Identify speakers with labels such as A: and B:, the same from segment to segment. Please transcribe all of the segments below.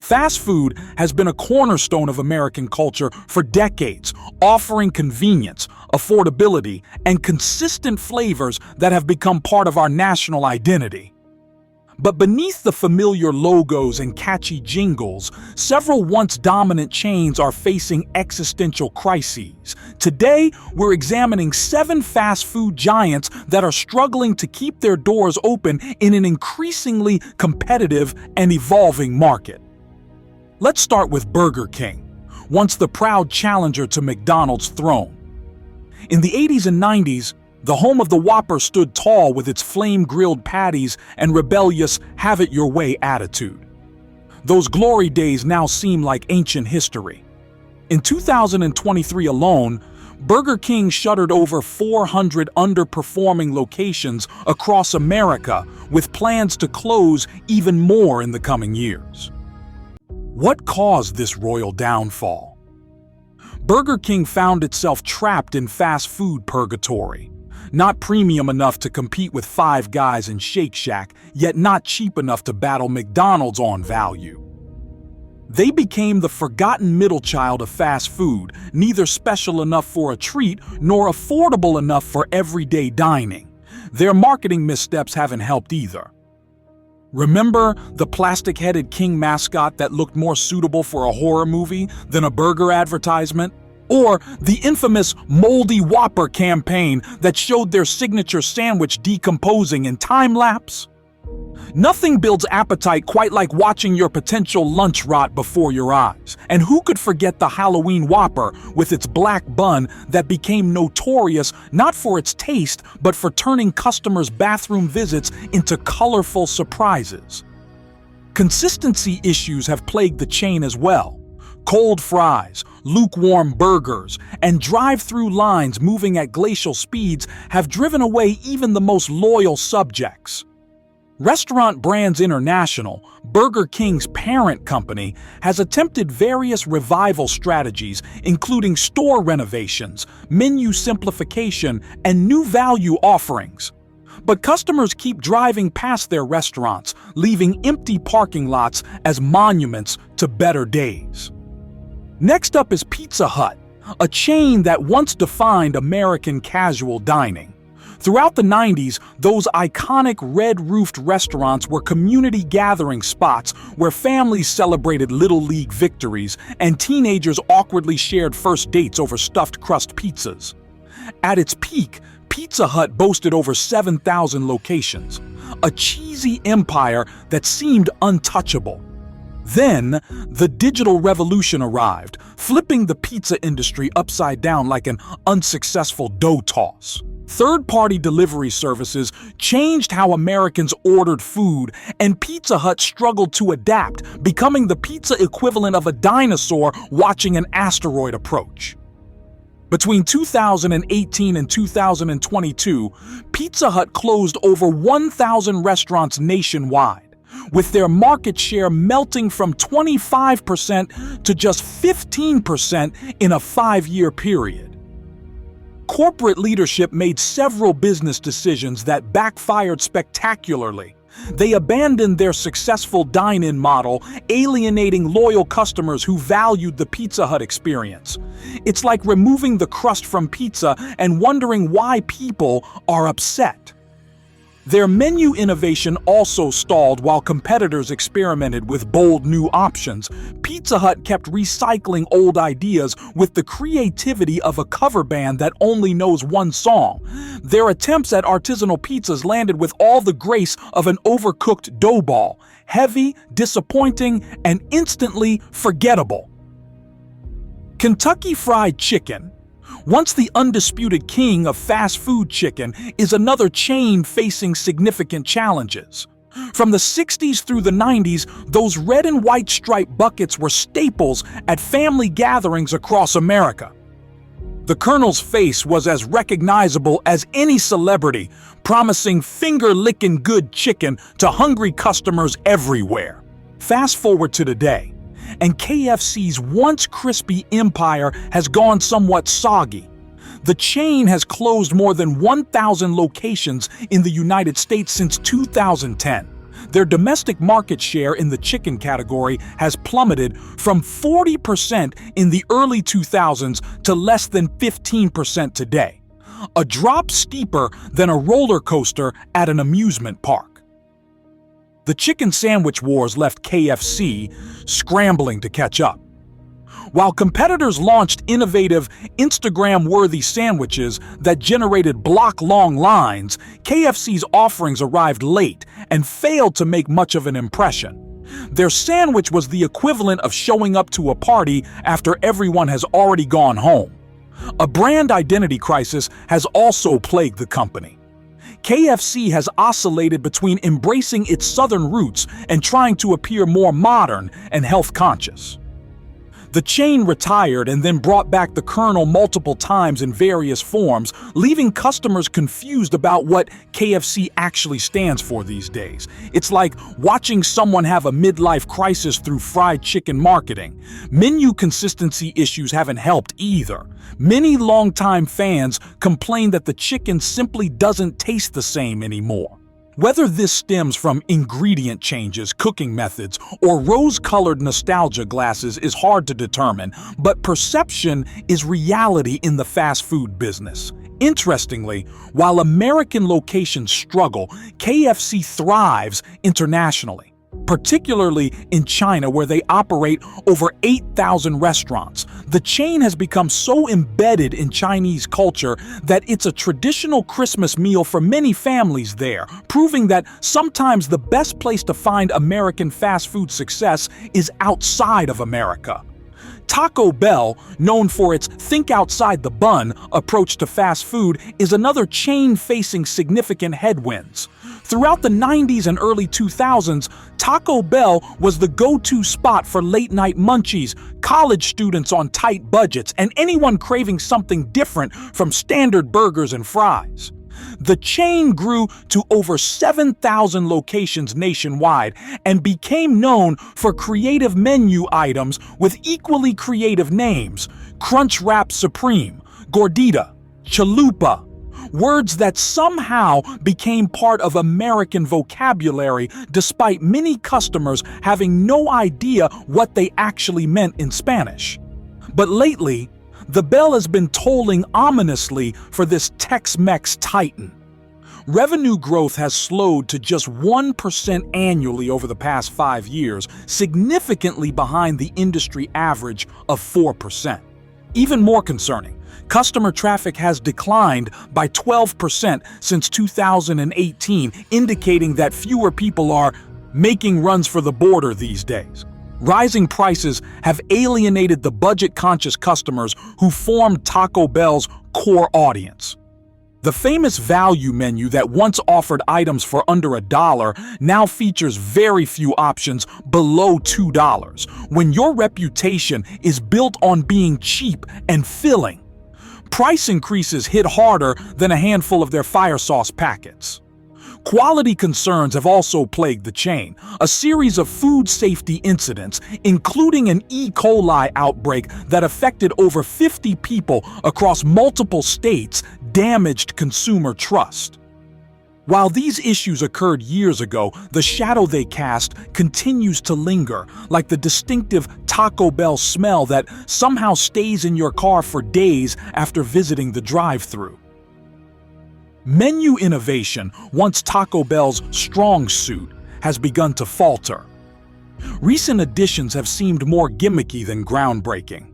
A: Fast food has been a cornerstone of American culture for decades, offering convenience, affordability, and consistent flavors that have become part of our national identity. But beneath the familiar logos and catchy jingles, several once dominant chains are facing existential crises. Today, we're examining 7 fast food giants that are struggling to keep their doors open in an increasingly competitive and evolving market. Let's start with Burger King, once the proud challenger to McDonald's throne. In the 80s and 90s, the home of the Whopper stood tall with its flame-grilled patties and rebellious have-it-your-way attitude. Those glory days now seem like ancient history. In 2023 alone, Burger King shuttered over 400 underperforming locations across America, with plans to close even more in the coming years. What caused this royal downfall? Burger King found itself trapped in fast food purgatory. Not premium enough to compete with Five Guys and Shake Shack, yet not cheap enough to battle McDonald's on value. They became the forgotten middle child of fast food, neither special enough for a treat nor affordable enough for everyday dining. Their marketing missteps haven't helped either. Remember the plastic-headed King mascot that looked more suitable for a horror movie than a burger advertisement? Or the infamous Moldy Whopper campaign that showed their signature sandwich decomposing in time-lapse? Nothing builds appetite quite like watching your potential lunch rot before your eyes. And who could forget the Halloween Whopper with its black bun that became notorious not for its taste, but for turning customers' bathroom visits into colorful surprises? Consistency issues have plagued the chain as well. Cold fries, lukewarm burgers, and drive-through lines moving at glacial speeds have driven away even the most loyal subjects. Restaurant Brands International, Burger King's parent company, has attempted various revival strategies, including store renovations, menu simplification, and new value offerings. But customers keep driving past their restaurants, leaving empty parking lots as monuments to better days. Next up is Pizza Hut, a chain that once defined American casual dining. Throughout the 90s, those iconic red-roofed restaurants were community gathering spots where families celebrated Little League victories and teenagers awkwardly shared first dates over stuffed crust pizzas. At its peak, Pizza Hut boasted over 7,000 locations, a cheesy empire that seemed untouchable. Then, the digital revolution arrived, flipping the pizza industry upside down like an unsuccessful dough toss. Third-party delivery services changed how Americans ordered food, and Pizza Hut struggled to adapt, becoming the pizza equivalent of a dinosaur watching an asteroid approach. Between 2018 and 2022, Pizza Hut closed over 1,000 restaurants nationwide, with their market share melting from 25% to just 15% in a 5-year period. Corporate leadership made several business decisions that backfired spectacularly. They abandoned their successful dine-in model, alienating loyal customers who valued the Pizza Hut experience. It's like removing the crust from pizza and wondering why people are upset. Their menu innovation also stalled while competitors experimented with bold new options. Pizza Hut kept recycling old ideas with the creativity of a cover band that only knows one song. Their attempts at artisanal pizzas landed with all the grace of an overcooked dough ball, heavy, disappointing, and instantly forgettable. Kentucky Fried Chicken, once the undisputed king of fast food chicken, is another chain facing significant challenges. From the 60s through the 90s, those red and white striped buckets were staples at family gatherings across America. The Colonel's face was as recognizable as any celebrity, promising finger-licking good chicken to hungry customers everywhere. Fast forward to today, and KFC's once crispy empire has gone somewhat soggy. The chain has closed more than 1,000 locations in the United States since 2010. Their domestic market share in the chicken category has plummeted from 40% in the early 2000s to less than 15% today, a drop steeper than a roller coaster at an amusement park. The chicken sandwich wars left KFC scrambling to catch up. While competitors launched innovative, Instagram-worthy sandwiches that generated block-long lines, KFC's offerings arrived late and failed to make much of an impression. Their sandwich was the equivalent of showing up to a party after everyone has already gone home. A brand identity crisis has also plagued the company. KFC has oscillated between embracing its southern roots and trying to appear more modern and health-conscious. The chain retired and then brought back the Colonel multiple times in various forms, leaving customers confused about what KFC actually stands for these days. It's like watching someone have a midlife crisis through fried chicken marketing. Menu consistency issues haven't helped either. Many longtime fans complain that the chicken simply doesn't taste the same anymore. Whether this stems from ingredient changes, cooking methods, or rose-colored nostalgia glasses is hard to determine, but perception is reality in the fast food business. Interestingly, while American locations struggle, KFC thrives internationally, particularly in China, where they operate over 8,000 restaurants. The chain has become so embedded in Chinese culture that it's a traditional Christmas meal for many families there, proving that sometimes the best place to find American fast food success is outside of America. Taco Bell, known for its think outside the bun approach to fast food, is another chain facing significant headwinds. Throughout the 90s and early 2000s, Taco Bell was the go-to spot for late-night munchies, college students on tight budgets, and anyone craving something different from standard burgers and fries. The chain grew to over 7,000 locations nationwide and became known for creative menu items with equally creative names: Crunchwrap Supreme, Gordita, Chalupa, words that somehow became part of American vocabulary despite many customers having no idea what they actually meant in Spanish. But lately, the bell has been tolling ominously for this Tex-Mex titan. Revenue growth has slowed to just 1% annually over the past 5 years, significantly behind the industry average of 4%. Even more concerning, customer traffic has declined by 12% since 2018, indicating that fewer people are making runs for the border these days. Rising prices have alienated the budget-conscious customers who formed Taco Bell's core audience. The famous value menu that once offered items for under $1 now features very few options below $2. When your reputation is built on being cheap and filling, price increases hit harder than a handful of their fire sauce packets. Quality concerns have also plagued the chain. A series of food safety incidents, including an E. coli outbreak that affected over 50 people across multiple states, damaged consumer trust. While these issues occurred years ago, the shadow they cast continues to linger, like the distinctive Taco Bell smell that somehow stays in your car for days after visiting the drive-thru. Menu innovation, once Taco Bell's strong suit, has begun to falter. Recent additions have seemed more gimmicky than groundbreaking.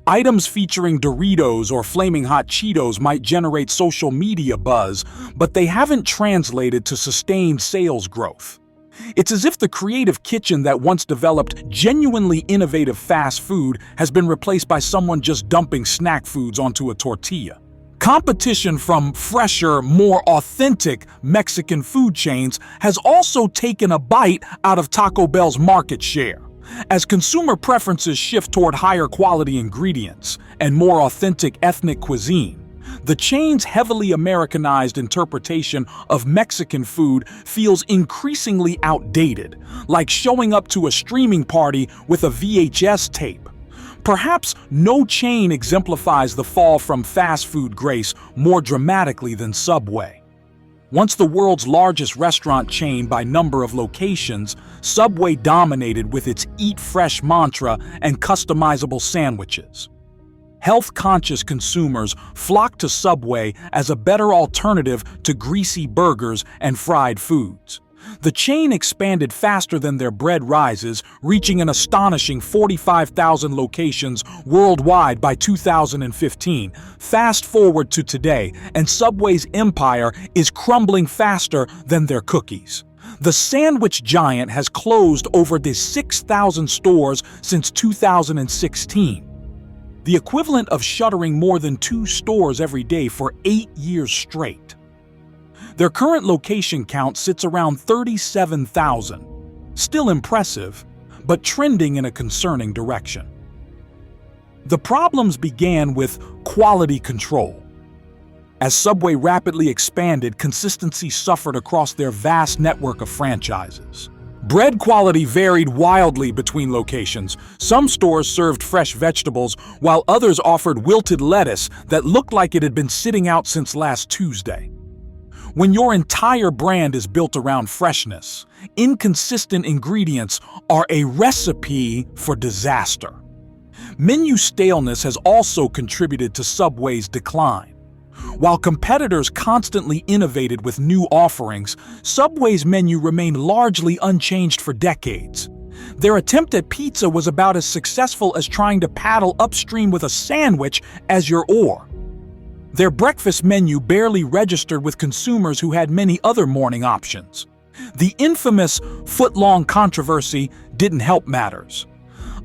A: Items featuring Doritos or Flaming Hot Cheetos might generate social media buzz, but they haven't translated to sustained sales growth. It's as if the creative kitchen that once developed genuinely innovative fast food has been replaced by someone just dumping snack foods onto a tortilla. Competition from fresher, more authentic Mexican food chains has also taken a bite out of Taco Bell's market share. As consumer preferences shift toward higher quality ingredients and more authentic ethnic cuisine, the chain's heavily Americanized interpretation of Mexican food feels increasingly outdated, like showing up to a streaming party with a VHS tape. Perhaps no chain exemplifies the fall from fast food grace more dramatically than Subway. Once the world's largest restaurant chain by number of locations, Subway dominated with its Eat Fresh mantra and customizable sandwiches. Health-conscious consumers flocked to Subway as a better alternative to greasy burgers and fried foods. The chain expanded faster than their bread rises, reaching an astonishing 45,000 locations worldwide by 2015. Fast forward to today, and Subway's empire is crumbling faster than their cookies. The sandwich giant has closed over 6,000 stores since 2016. The equivalent of shuttering more than 2 stores every day for 8 years straight. Their current location count sits around 37,000. Still impressive, but trending in a concerning direction. The problems began with quality control. As Subway rapidly expanded, consistency suffered across their vast network of franchises. Bread quality varied wildly between locations. Some stores served fresh vegetables, while others offered wilted lettuce that looked like it had been sitting out since last Tuesday. When your entire brand is built around freshness, inconsistent ingredients are a recipe for disaster. Menu staleness has also contributed to Subway's decline. While competitors constantly innovated with new offerings, Subway's menu remained largely unchanged for decades. Their attempt at pizza was about as successful as trying to paddle upstream with a sandwich as your oar. Their breakfast menu barely registered with consumers who had many other morning options. The infamous foot-long controversy didn't help matters.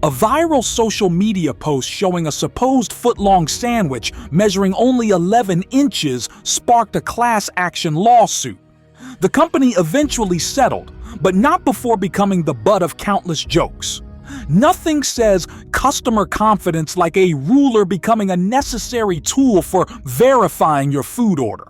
A: A viral social media post showing a supposed foot-long sandwich measuring only 11 inches sparked a class action lawsuit. The company eventually settled, but not before becoming the butt of countless jokes. Nothing says customer confidence like a ruler becoming a necessary tool for verifying your food order.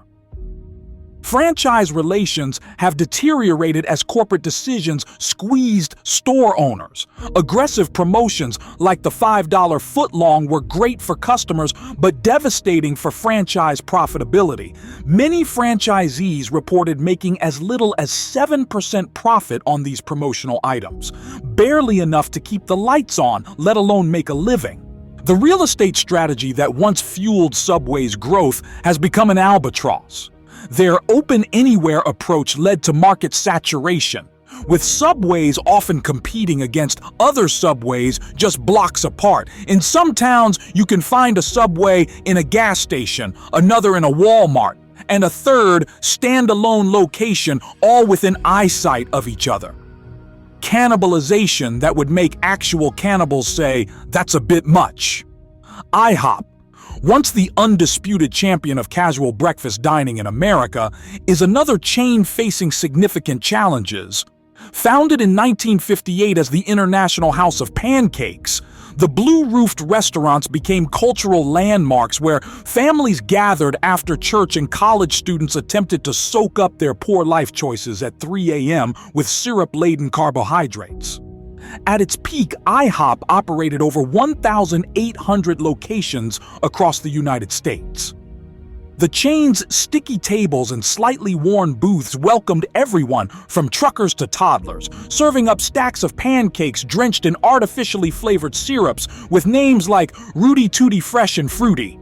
A: Franchise relations have deteriorated as corporate decisions squeezed store owners. Aggressive promotions like the $5 footlong were great for customers but devastating for franchise profitability. Many franchisees reported making as little as 7% profit on these promotional items, barely enough to keep the lights on, let alone make a living. The real estate strategy that once fueled Subway's growth has become an albatross. Their open-anywhere approach led to market saturation, with Subways often competing against other Subways just blocks apart. In some towns, you can find a Subway in a gas station, another in a Walmart, and a third standalone location, all within eyesight of each other. Cannibalization that would make actual cannibals say, "That's a bit much." IHOP, once the undisputed champion of casual breakfast dining in America, is another chain facing significant challenges. Founded in 1958 as the International House of Pancakes, the blue-roofed restaurants became cultural landmarks where families gathered after church and college students attempted to soak up their poor life choices at 3 a.m. with syrup-laden carbohydrates. At its peak, IHOP operated over 1,800 locations across the United States. The chain's sticky tables and slightly worn booths welcomed everyone from truckers to toddlers, serving up stacks of pancakes drenched in artificially flavored syrups with names like Rooty Tooty Fresh and Fruity.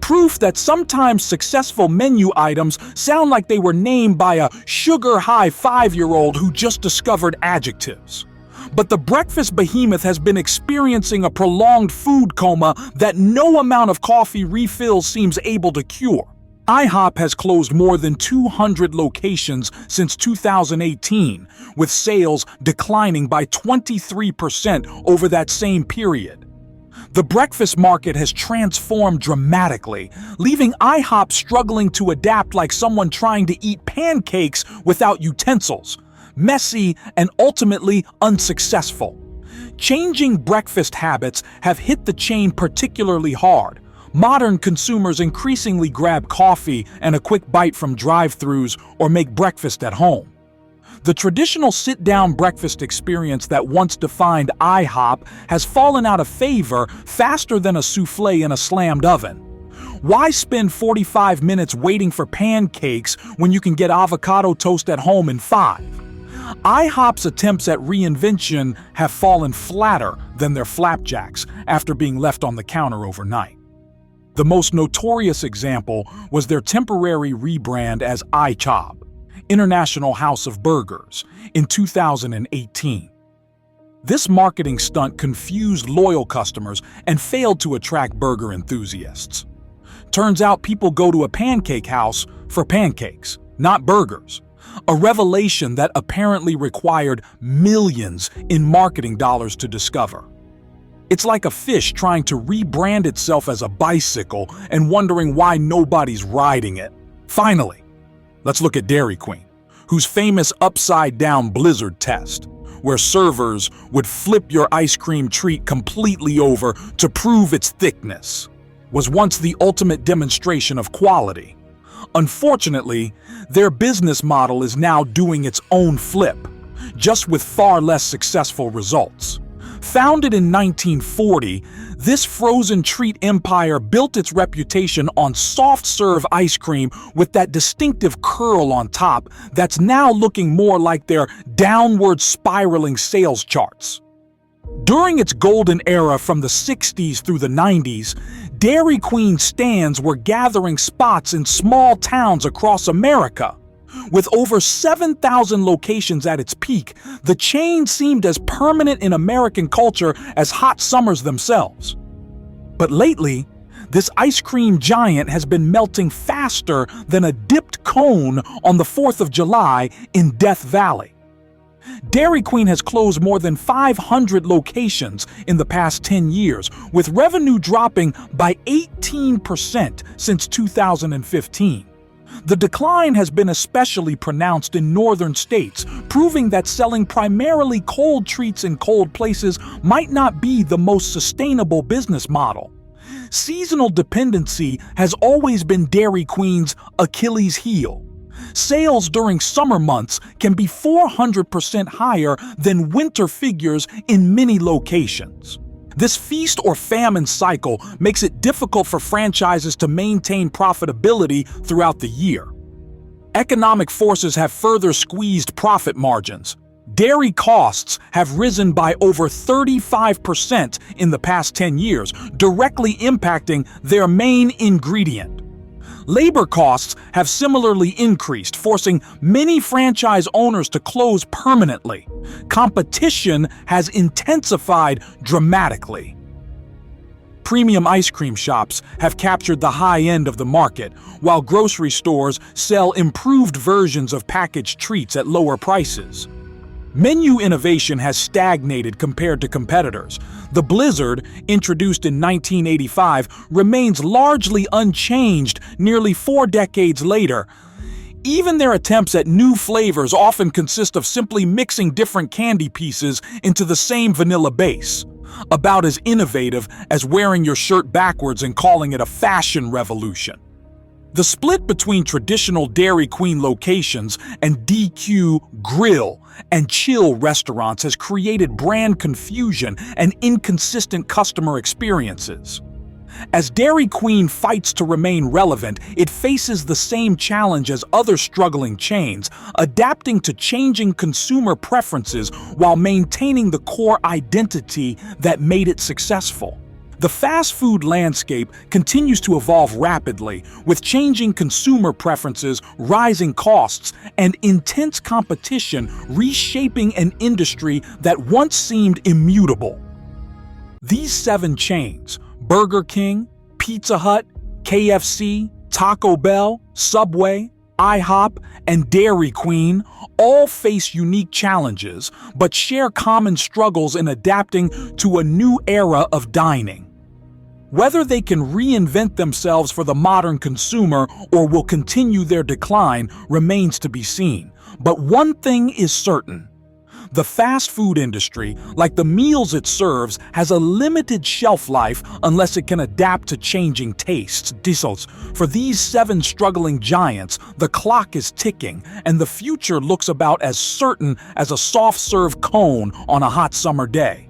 A: Proof that sometimes successful menu items sound like they were named by a sugar-high 5-year-old who just discovered adjectives. But the breakfast behemoth has been experiencing a prolonged food coma that no amount of coffee refills seems able to cure. IHOP has closed more than 200 locations since 2018, with sales declining by 23% over that same period. The breakfast market has transformed dramatically, leaving IHOP struggling to adapt like someone trying to eat pancakes without utensils. Messy, and ultimately unsuccessful. Changing breakfast habits have hit the chain particularly hard. Modern consumers increasingly grab coffee and a quick bite from drive-thrus or make breakfast at home. The traditional sit-down breakfast experience that once defined IHOP has fallen out of favor faster than a souffle in a slammed oven. Why spend 45 minutes waiting for pancakes when you can get avocado toast at home in 5? IHOP's attempts at reinvention have fallen flatter than their flapjacks after being left on the counter overnight. The most notorious example was their temporary rebrand as IHOP, International House of Burgers, in 2018. This marketing stunt confused loyal customers and failed to attract burger enthusiasts. Turns out people go to a pancake house for pancakes, not burgers. A revelation that apparently required millions in marketing dollars to discover. It's like a fish trying to rebrand itself as a bicycle and wondering why nobody's riding it. Finally, let's look at Dairy Queen, whose famous upside-down blizzard test, where servers would flip your ice cream treat completely over to prove its thickness, was once the ultimate demonstration of quality. Unfortunately, their business model is now doing its own flip, just with far less successful results. Founded in 1940, this frozen treat empire built its reputation on soft-serve ice cream with that distinctive curl on top that's now looking more like their downward spiraling sales charts. During its golden era from the 60s through the 90s, Dairy Queen stands were gathering spots in small towns across America. With over 7,000 locations at its peak, the chain seemed as permanent in American culture as hot summers themselves. But lately, this ice cream giant has been melting faster than a dipped cone on the 4th of July in Death Valley. Dairy Queen has closed more than 500 locations in the past 10 years, with revenue dropping by 18% since 2015. The decline has been especially pronounced in northern states, proving that selling primarily cold treats in cold places might not be the most sustainable business model. Seasonal dependency has always been Dairy Queen's Achilles heel. Sales during summer months can be 400% higher than winter figures in many locations. This feast or famine cycle makes it difficult for franchises to maintain profitability throughout the year. Economic forces have further squeezed profit margins. Dairy costs have risen by over 35% in the past 10 years, directly impacting their main ingredient. Labor costs have similarly increased, forcing many franchise owners to close permanently. Competition has intensified dramatically. Premium ice cream shops have captured the high end of the market, while grocery stores sell improved versions of packaged treats at lower prices. Menu innovation has stagnated compared to competitors. The Blizzard, introduced in 1985, remains largely unchanged nearly 4 decades later. Even their attempts at new flavors often consist of simply mixing different candy pieces into the same vanilla base. About as innovative as wearing your shirt backwards and calling it a fashion revolution. The split between traditional Dairy Queen locations and DQ grill and chill restaurants has created brand confusion and inconsistent customer experiences. As Dairy Queen fights to remain relevant, it faces the same challenge as other struggling chains, adapting to changing consumer preferences while maintaining the core identity that made it successful. The fast food landscape continues to evolve rapidly, with changing consumer preferences, rising costs, and intense competition reshaping an industry that once seemed immutable. These 7 chains, Burger King, Pizza Hut, KFC, Taco Bell, Subway, IHOP, and Dairy Queen, all face unique challenges, but share common struggles in adapting to a new era of dining. Whether they can reinvent themselves for the modern consumer or will continue their decline remains to be seen. But one thing is certain. The fast food industry, like the meals it serves, has a limited shelf life unless it can adapt to changing tastes. For these 7 struggling giants, the clock is ticking, and the future looks about as certain as a soft-serve cone on a hot summer day.